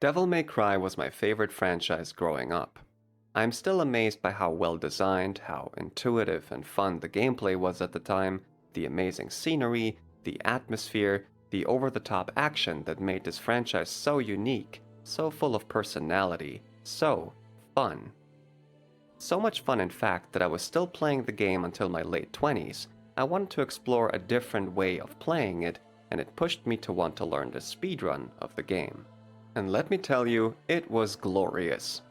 Devil May Cry was my favorite franchise growing up. I'm still amazed by how well designed, how intuitive and fun the gameplay was at the time, the amazing scenery, the atmosphere, the over-the-top action that made this franchise so unique, so full of personality, so fun. So much fun in fact that I was still playing the game until my late 20s. I wanted to explore a different way of playing it, and it pushed me to want to learn the speedrun of the game. And let me tell you, it was glorious.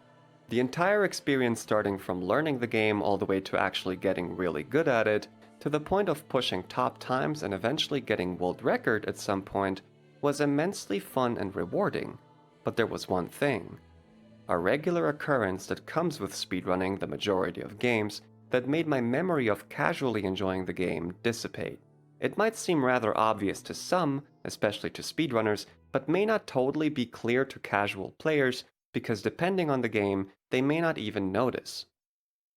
The entire experience, starting from learning the game all the way to actually getting really good at it, to the point of pushing top times and eventually getting world record at some point, was immensely fun and rewarding. But there was one thing. A regular occurrence that comes with speedrunning the majority of games that made my memory of casually enjoying the game dissipate. It might seem rather obvious to some, especially to speedrunners, but may not totally be clear to casual players because depending on the game, they may not even notice.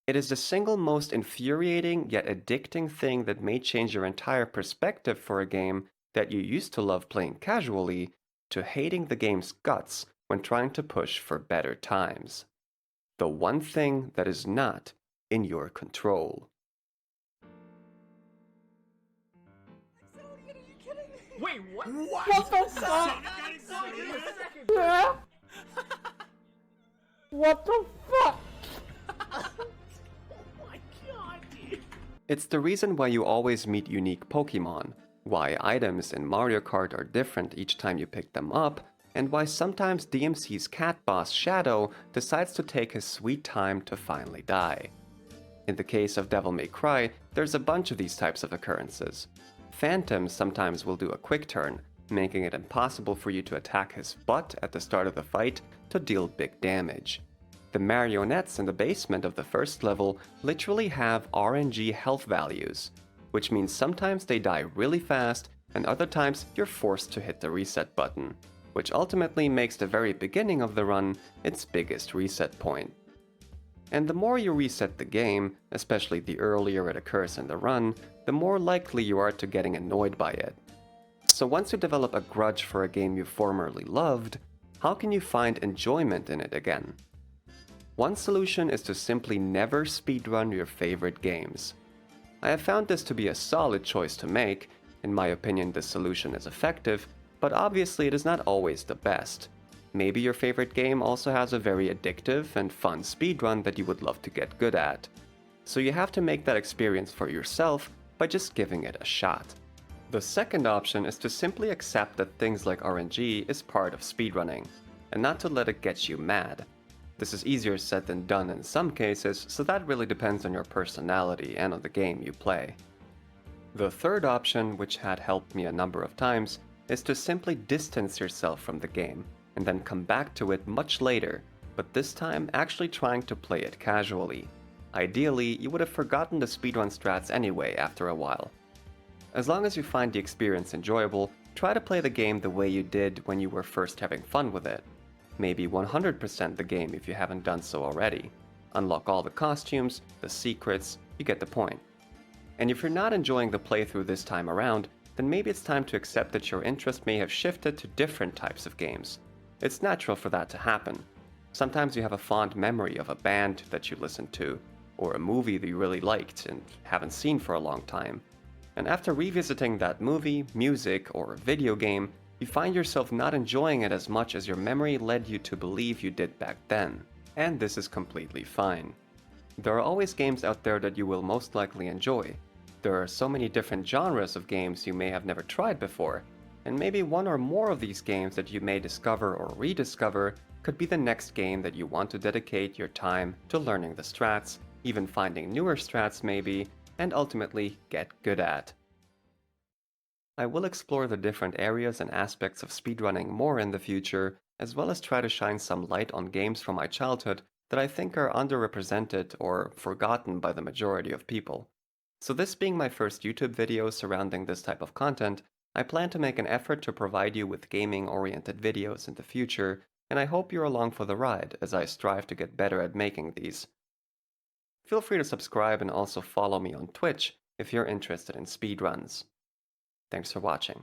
It is the single most infuriating yet addicting thing that may change your entire perspective for a game that you used to love playing casually to hating the game's guts when trying to push for better times. The one thing that is not in your control. Wait, what? What the fuck? Yeah? What the fuck? Oh my god, dude. It's the reason why you always meet unique Pokemon, why items in Mario Kart are different each time you pick them up, and why sometimes DMC's cat boss Shadow decides to take his sweet time to finally die. In the case of Devil May Cry, there's a bunch of these types of occurrences. Phantoms sometimes will do a quick turn, making it impossible for you to attack his butt at the start of the fight to deal big damage. The marionettes in the basement of the first level literally have RNG health values, which means sometimes they die really fast and other times you're forced to hit the reset button, which ultimately makes the very beginning of the run its biggest reset point. And the more you reset the game, especially the earlier it occurs in the run, the more likely you are to getting annoyed by it. So once you develop a grudge for a game you formerly loved, how can you find enjoyment in it again? One solution is to simply never speedrun your favorite games. I have found this to be a solid choice to make. In my opinion, this solution is effective, but obviously it is not always the best. Maybe your favorite game also has a very addictive and fun speedrun that you would love to get good at. So you have to make that experience for yourself by just giving it a shot. The second option is to simply accept that things like RNG is part of speedrunning, and not to let it get you mad. This is easier said than done in some cases, so that really depends on your personality and on the game you play. The third option, which had helped me a number of times, is to simply distance yourself from the game, and then come back to it much later, but this time actually trying to play it casually. Ideally, you would have forgotten the speedrun strats anyway after a while. As long as you find the experience enjoyable, try to play the game the way you did when you were first having fun with it. Maybe 100% the game if you haven't done so already. Unlock all the costumes, the secrets, you get the point. And if you're not enjoying the playthrough this time around, then maybe it's time to accept that your interest may have shifted to different types of games. It's natural for that to happen. Sometimes you have a fond memory of a band that you listened to, or a movie that you really liked and haven't seen for a long time. And after revisiting that movie, music, or video game, you find yourself not enjoying it as much as your memory led you to believe you did back then. And this is completely fine. There are always games out there that you will most likely enjoy. There are so many different genres of games you may have never tried before, and maybe one or more of these games that you may discover or rediscover could be the next game that you want to dedicate your time to learning the strats, even finding newer strats maybe, and ultimately get good at. I will explore the different areas and aspects of speedrunning more in the future, as well as try to shine some light on games from my childhood that I think are underrepresented or forgotten by the majority of people. So this being my first YouTube video surrounding this type of content, I plan to make an effort to provide you with gaming-oriented videos in the future, and I hope you're along for the ride as I strive to get better at making these. Feel free to subscribe and also follow me on Twitch if you're interested in speedruns. Thanks for watching.